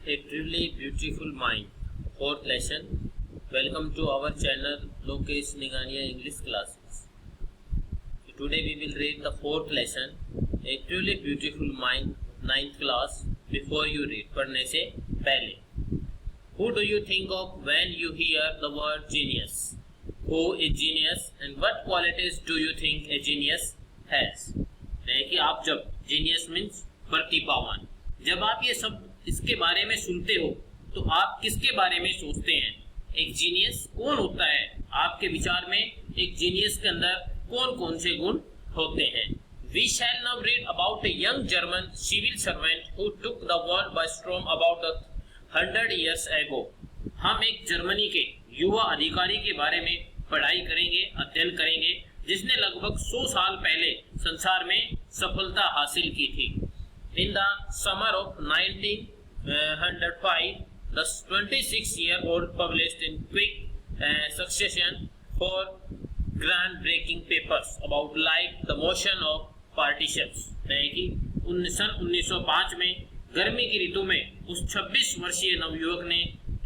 A truly beautiful mind. Fourth lesson. Welcome to our channel Lokesh Nigania English classes. Today we will read the fourth lesson. A truly beautiful mind. Ninth class. Before you read, पढ़ने से पहले. Who do you think of when you hear the word genius? Who is genius and what qualities do you think a genius has? है कि आप जब genius means प्रतिभावान, जब आप ये सब इसके बारे में सुनते हो तो आप किसके बारे में सोचते हैं? एक जीनियस कौन होता है? आपके विचार में एक जीनियस के अंदर कौन कौन से गुण होते हैं? We shall now read about a young German civil servant who took the world by storm about 100 years ago. हम एक जर्मनी के युवा अधिकारी के बारे में पढ़ाई करेंगे, अध्ययन करेंगे, जिसने लगभग 100 साल पहले संसार में सफलता हासिल की थी. In the summer of 1905, the 26-year-old published in quick succession 4 groundbreaking papers about light, the motion of particles. कि 1905 में गर्मी की ऋतु में उस 26 वर्षीय नवयुवक ने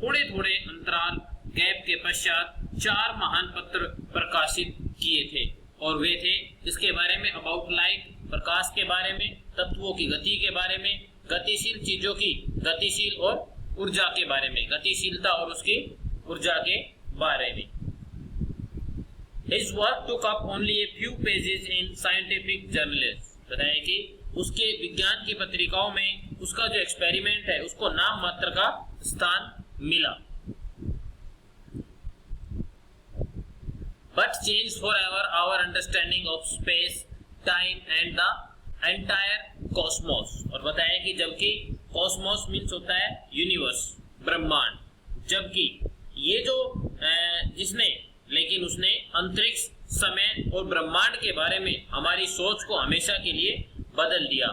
थोड़े थोड़े अंतराल गैप के पश्चात 4 महान पत्र प्रकाशित किए थे, और वे थे इसके बारे में अबाउट लाइट, प्रकाश के बारे में, तत्वों की गति के बारे में, गतिशील चीजों की गतिशील और ऊर्जा के बारे में, गतिशीलता और उसकी ऊर्जा के बारे में. His work took up only a few pages in scientific journals. बताया कि उसके विज्ञान की पत्रिकाओं में उसका जो एक्सपेरिमेंट है उसको नाम मात्र का स्थान मिला. But changed forever our understanding of space, time and the entire cosmos. और बताया कि जबकि कॉस्मोस मीन्स होता है यूनिवर्स, ब्रह्मांड, जबकि ये जो लेकिन उसने अंतरिक्ष, समय और ब्रह्मांड के बारे में हमारी सोच को हमेशा के लिए बदल दिया.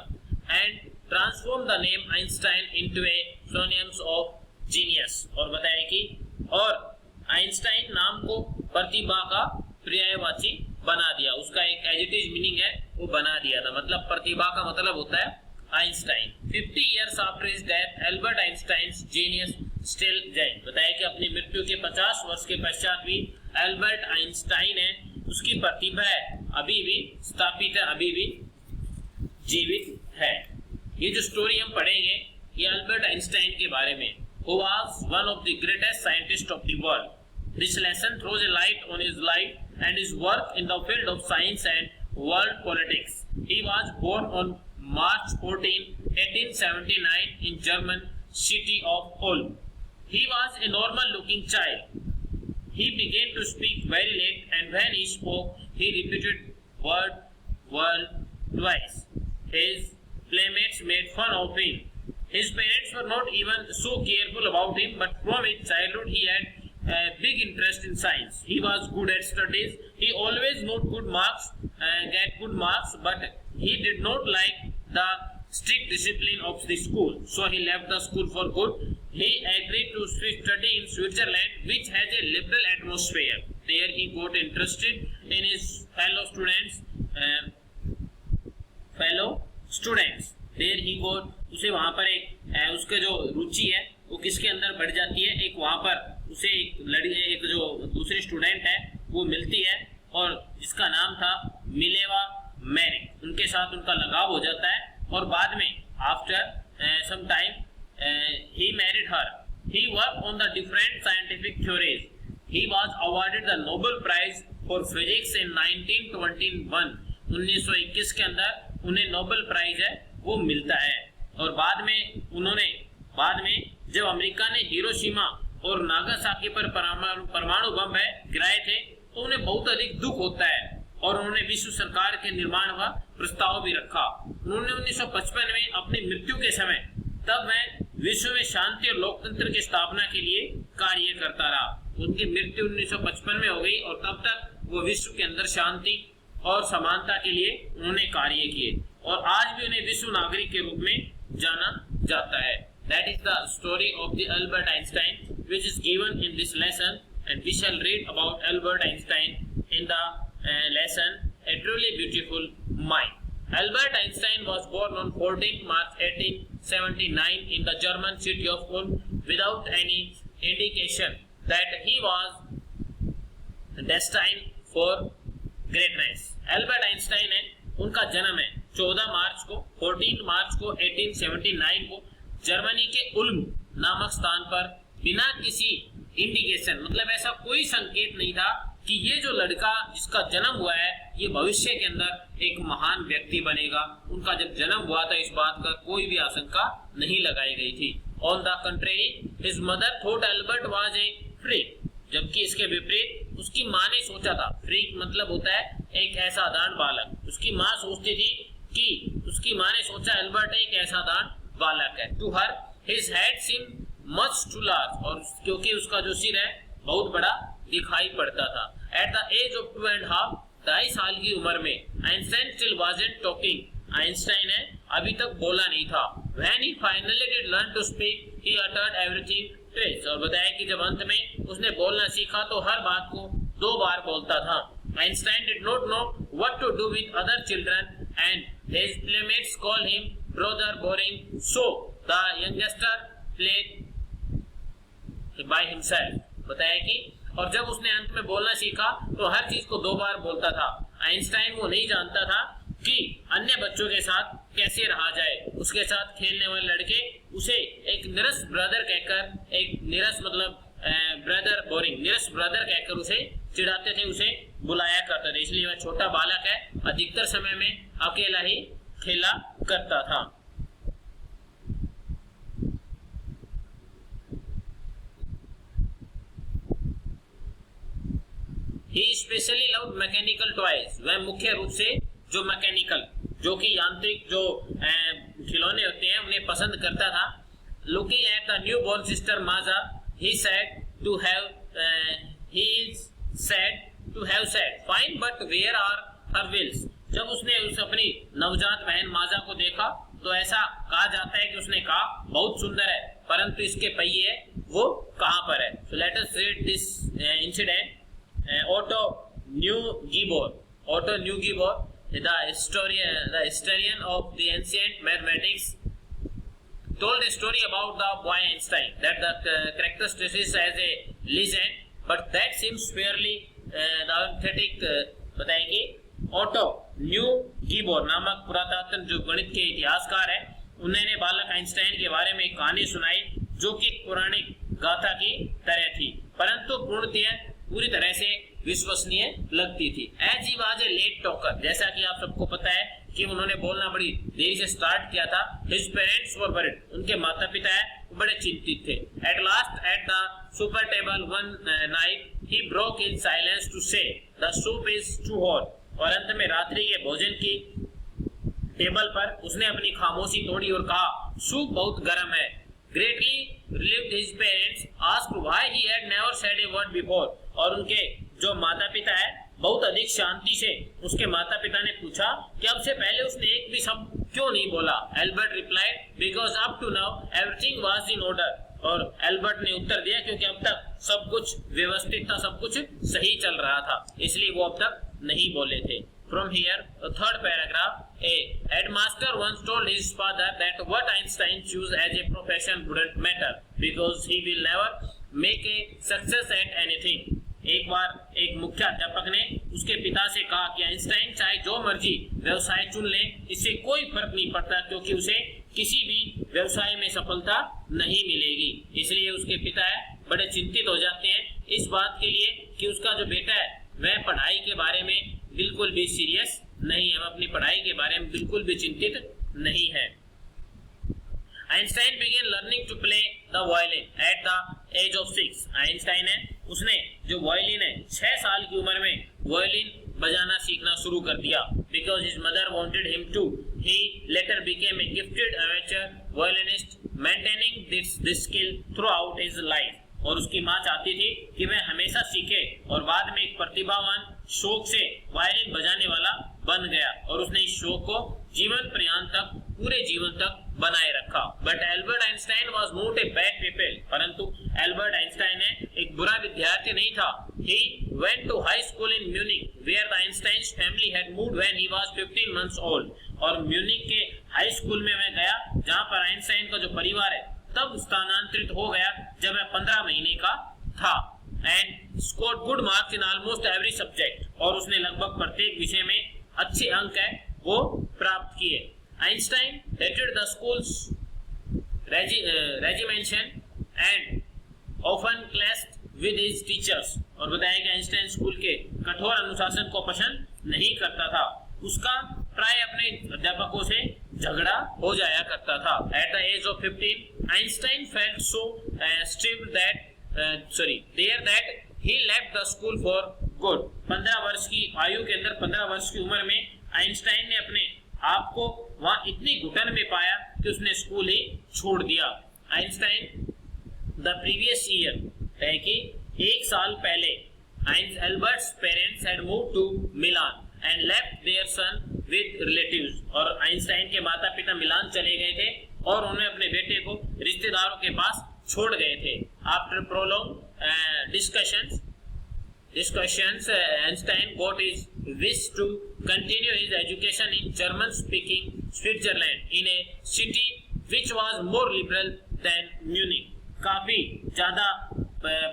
And transform the name Einstein into A synonyms of genius. और बताया कि और आइंस्टाइन नाम को प्रतिभा का पर्यायवाची बना दिया, उसका एक एडजेक्टिव मीनिंग है वो बना दिया था. मतलब प्रतिभा का मतलब होता है Einstein. 50 years after his death, Albert Einstein's genius still shines. बताया कि अपनी मृत्यु के 50 वर्ष के पश्चात भी एल्बर्ट आइंस्टाइन है, उसकी प्रतिभा है अभी भी स्थापित है, अभी भी जीवित है. ये जो स्टोरी हम पढ़ेंगे ये एल्बर्ट आइंस्टाइन के बारे में, who was one of the greatest scientists of the world. This lesson throws a light on his life and his work in the field of science and world politics. He was born on March 14, 1879 in German city of Ulm. He was a normal-looking child. He began to speak very late, and when he spoke, he repeated word twice. His playmates made fun of him. His parents were not even so careful about him, but from his childhood he had a big interest in science. He was good at studies. He always got good marks, but he did not like the strict discipline of the school, so he left the school for good. He agreed to study in Switzerland, which has a liberal atmosphere. There he got interested in his fellow students. There he got, उसे वहाँ पर उसका जो रुचि है वो किसके अंदर बढ़ जाती है, एक वहाँ पर उसे एक जो दूसरी स्टूडेंट है वो मिलती है और जिसका नाम था मिलेवा मैरिक. उनके साथ उनका लगाव हो जाता है और बाद में after some time he married her. He worked on the different scientific theories. He was awarded the Nobel Prize for Physics in 1921. 1921 के अंदर उन्हें नोबेल प्राइज है वो मिलता है. और बाद में जब अमेरिका ने हिरोशिमा और नागासाकी पर परमाणु बम गिराए थे तो उन्हें बहुत अधिक दुख होता है और उन्होंने विश्व सरकार के निर्माण का प्रस्ताव भी रखा. उन्होंने 1955 में अपनी मृत्यु के समय तब मैं विश्व में शांति और लोकतंत्र की स्थापना के लिए कार्य करता रहा. उनकी मृत्यु 1955 में हो गई और तब तक वो विश्व के अंदर शांति और समानता के लिए उन्होंने कार्य किए और आज भी उन्हें विश्व नागरिक के रूप में जाना जाता है. That is the story of the Albert Einstein which is given in this lesson, and we shall read about Albert Einstein in the lesson A Truly Beautiful Mind. Albert Einstein was born on 14th March 1879 in the German city of Ulm without any indication that he was destined for greatness. Albert Einstein है, उनका जन्म है 14 मार्च को 14 मार्च को 1879 को Germany के उल्म नामक स्थान पर बिना किसी इंडिकेशन मतलब ऐसा कोई संकेत नहीं था कि ये जो लड़का जिसका जन्म हुआ है ये भविष्य के अंदर एक महान व्यक्ति बनेगा। उनका जब जन्म हुआ था इस बात का कोई भी आशंका नहीं लगाई गई थी। On the contrary his mother thought Albert was a freak, जबकि इसके विपरीत उसकी माँ ने सोचा था, फ्रीक मतलब होता है एक असाधारण बालक, उसकी माँ सोचती थी कि उसकी माँ ने सोचा एल्बर्ट एक असाधारण बालक है। To her his head seem much too large, और क्योंकि उसका जो सिर है बहुत बड़ा दिखाई पड़ता था। एट द एज ऑफ 2.5 2.5 साल की उम्र में Einstein still wasn't talking, Einstein है अभी तक बोला नहीं था। When he finally did learn to speak he uttered everything twice, और बताया कि जब अंत में उसने बोलना सीखा तो हर बात को 2 बार बोलता था। Einstein did not know what to do with other children and his playmates call him brother boring, so the youngster played by himself. बताया कि और जब उसने अंत में बोलना सीखा तो हर चीज को 2 बार बोलता था। आइंस्टाइन वो नहीं जानता था कि अन्य बच्चों के साथ कैसे रहा जाए। उसके साथ खेलने वाले लड़के उसे एक निरस ब्रदर कहकर, एक निरस मतलब ब्रदर बोरिंग, निरस ब्रदर कहकर उसे चिढ़ाते थे, उसे बुलाया करते थे। इसलिए वह छोटा बालक है, अधिकतर समय में अकेला ही खेला करता था। He especially loved mechanical toys, वह मुख्य रूप से जो मैकेनिकल जो कि यांत्रिक जो खिलौने होते हैं उन्हें पसंद करता था। Looking at the newborn sister Maza, he said to have said, fine, but where are her wheels? जब उसने उस अपनी नवजात बहन माजा को देखा तो ऐसा कहा जाता है कि उसने कहा बहुत सुंदर है, परंतु इसके पहिए वो कहाँ पर है। So let us read this incident. Otto Neugebauer, the historian of the ancient mathematics, told a story about the boy Einstein that the characteristics as a legend, but that seems fairly authentic. बताएगी auto न्यूगीबोर नामक पुरातत्व जो गणित के इतिहासकार है, उन्होंने बालक आइंस्टाइन के बारे में एक कहानी सुनाई जो कि पौराणिक गाथा की तरह थी, परंतु पूरी तरह से विश्वसनीय लगती थी। As he was a late talker, जैसा कि आप सबको पता है कि उन्होंने बोलना बड़ी देरी से स्टार्ट किया था। हिज पेरेंट्स वर वरीड, उनके माता पिता है बड़े चिंतित थे। At last at the supper table one night he broke in silence to say the soup is too hot, और अंत में रात्रि के भोजन की टेबल पर उसने अपनी खामोशी तोड़ी और कहा सूप बहुत गर्म है। Greatly relieved, his parents asked why he had never said a word before, और उनके जो माता पिता है बहुत अधिक शांति से उसके माता पिता ने पूछा कि अब से पहले उसने एक भी शब्द क्यों नहीं बोला। Albert replied because up to now everything was in order, और एल्बर्ट ने उत्तर दिया क्योंकि अब तक सब कुछ व्यवस्थित था, सब कुछ सही चल रहा था, इसलिए वो अब तक नहीं बोले थे। From here, the third paragraph, a headmaster once told his father that what Einstein chose as a profession wouldn't matter because he will never make a success at anything. एक बार एक मुख्याध्यापक ने उसके पिता से कहा कि आइंस्टाइन चाहे जो मर्जी व्यवसाय चुन ले, इससे कोई फर्क नहीं पड़ता क्योंकि उसे किसी भी व्यवसाय में सफलता नहीं मिलेगी। इसलिए उसके पिता बड़े चिंतित हो जाते हैं इस बात के लिए कि उसका जो बेटा है वह पढ़ाई के बारे में बिल्कुल भी सीरियस नहीं है, अपनी पढ़ाई के बारे में बिल्कुल भी चिंतित नहीं है। Einstein began learning to play the violin at the age of 6. Einstein है उसने जो वायलिन है 6 साल की उम्र में वायलिन बजाना सीखना शुरू कर दिया। Because his mother wanted him to, he later became a gifted amateur violinist, maintaining this skill throughout his life. और उसकी माँ चाहती थी कि वह हमेशा सीखे और बाद में एक प्रतिभावान शौक से वायलिन बजाने वाला बन गया और उसने इस शौक को जीवन पर्यंत तक पूरे जीवन तक बनाए रखा। But Albert Einstein was not a bad people, परंतु एल्बर्ट आइंस्टाइन एक बुरा विद्यार्थी नहीं था। He went to high school in Munich where the Einstein's family had moved when he was 15 months old. और म्यूनिक के हाई स्कूल में मैं गया, जहां पर आइंस्टाइन का जो परिवार है तब स्थानांतरित हो गया जब मैं 15 महीने का था। And scored good marks in almost every subject, और उसने लगभग प्रत्येक विषय में अच्छे अंक है वो प्राप्त किए। Einstein hated the school's regimentation and often clashed with his teachers, और बताया कि आइंस्टाइन स्कूल के कठोर अनुशासन को पसंद नहीं करता था। उसका प्राय अपने अध्यापकों से झगड़ा हो जाया करता था। At the age of 15 Einstein felt so स्टिव that he left the school for good. 15 वर्ष की आयु के अंदर, 15 वर्ष की उम्र में आइंस्टाइन ने अपने आप को वहां इतनी घुटन में पाया कि उसने स्कूल ही छोड़ दिया। आइंस्टाइन द प्रीवियस ईयर है कि एक साल पहले Albert's parents had moved to Milan and left their son with relatives, और आइंस्टाइन के माता पिता मिलान चले गए थे और उन्होंने अपने बेटे को रिश्तेदारों के पास छोड़ गए थे। After prolong discussions Einstein got his wish to continue his education in German-speaking Switzerland in a city which was more liberal than Munich। काफी ज्यादा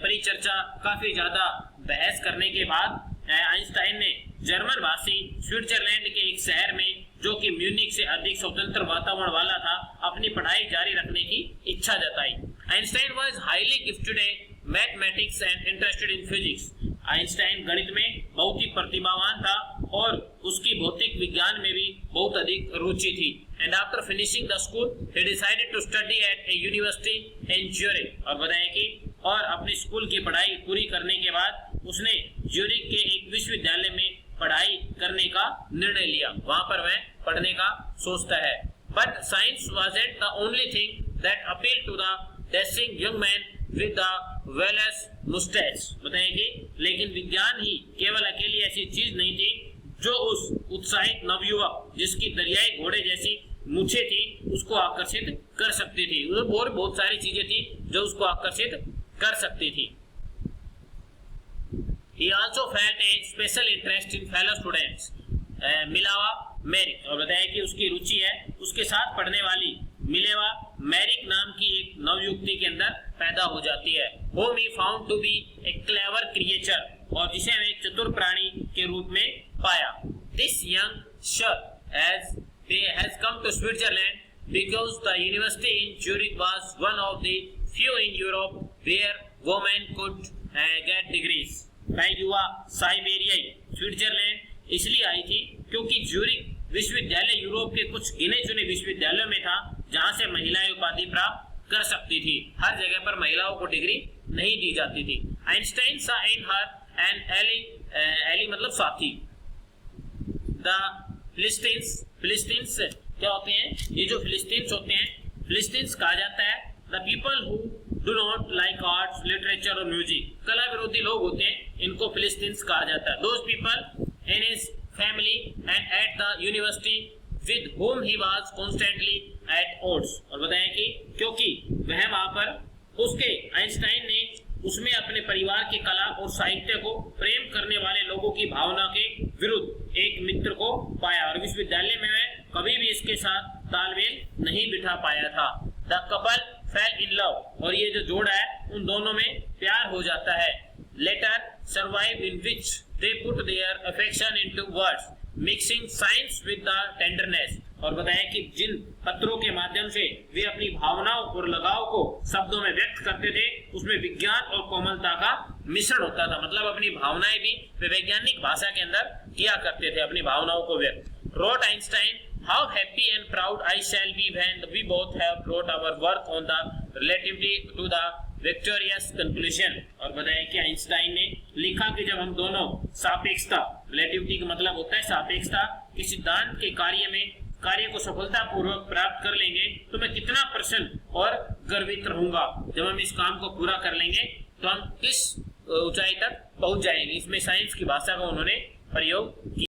परिचर्चा, काफी ज्यादा बहस करने के बाद आइंस्टाइन ने जर्मन भाषी स्विट्जरलैंड के एक शहर में, जो कि म्यूनिक से अधिक स्वतंत्र वातावरण वाला था, अपनी पढ़ाई जारी रखने की इच्छा जताई। Einstein was highly gifted in mathematics and interested in physics. Einstein गणित में बहुत ही प्रतिभावान था और उसकी भौतिक विज्ञान में भी बहुत अधिक रुचि थी। And after finishing the school he decided to study at a university in Zurich, और बताया कि और अपनी स्कूल की पढ़ाई पूरी करने के बाद उसने ज्यूरिख के एक विश्वविद्यालय में पढ़ाई करने का निर्णय लिया। वहां पर वह पढ़ने का सोचता है। But science wasn't the only thing that appeal to the dashing young man with the walrus moustache. बताएगी लेकिन विज्ञान ही केवल अकेली ऐसी चीज नहीं थी जो उस उत्साहित नवयुवक जिसकी दरियाई घोड़े जैसी मूछें थी उसको आकर्षित कर सकती थी। और बहुत सारी चीजें थी जो उसको आकर्षित कर सकती थी। He also felt a special interest in fellow students, मिलावा मैरिक, और बताया कि उसकी रुचि है उसके साथ पढ़ने वाली मिलेवा मैरिक नाम की एक नवयुक्ति के अंदर पैदा हो जाती है। Whom he found to be a clever creature, और जिसे हमें एक चतुर प्राणी के रूप में पाया। This young chap has come to Switzerland because the university in Zurich was one of the few in Europe where women could get degrees। वह युवा साइबेरियाई स्विट्जरलैंड इसलिए आई थी क्योंकि ज्यूरिख विश्वविद्यालय यूरोप के कुछ गिने चुने विश्वविद्यालयों में था जहां से महिलाएं उपाधि प्राप्त कर सकती थी। हर जगह पर महिलाओं को डिग्री नहीं दी जाती थी। आइंस्टाइन सा इन हर एंड एली मतलब साथी। द फिलिस्तीन्स क्या होते हैं? ये जो फिलिस्तीन्स होते हैं, फिलिस्तीन्स कहा जाता है the people who do not like arts, literature और म्यूजिक। कला विरोधी लोग होते हैं, इनको फिलिस्तीन्स कहा जाता है। Those people in his family and at the university with whom he was constantly at odds, और बताया कि क्योंकि वह वहां पर उसके आइंस्टाइन ने उसमें अपने परिवार की कला और साहित्य को प्रेम करने वाले लोगों की भावना के विरुद्ध एक मित्र को पाया, और विश्वविद्यालय में वह कभी भी इसके साथ तालमेल नहीं बिठा पाया था। The couple fail in love, और ये जो जोड़ा है उन दोनों में प्यार हो जाता है। Letter survive in which they put their affection into words mixing science with the tenderness, और बताया कि जिन पत्रों के माध्यम से वे अपनी भावनाओं और लगाव को शब्दों में व्यक्त करते थे उसमें विज्ञान और कोमलता का मिश्रण होता था। मतलब अपनी भावनाएं भी वे वैज्ञानिक भाषा के अंदर किया करते थे, अपनी भावनाओं को व्यक्त। Wrote Einstein, how happy and proud I shall be when we both have brought our work on the relativity to the victorious conclusion, और बताया कि आइंस्टाइन ने लिखा कि जब हम दोनों सापेक्षता, रिलेटिविटी का मतलब होता है सापेक्षता के सिद्धांत के कार्य को सफलतापूर्वक प्राप्त कर लेंगे तो मैं कितना प्रसन्न और गर्वित रहूंगा। जब हम इस काम को पूरा कर लेंगे तो हम किस ऊंचाई तक पहुंच जाएंगे। इसमें साइंस की भाषा का उन्होंने प्रयोग किया।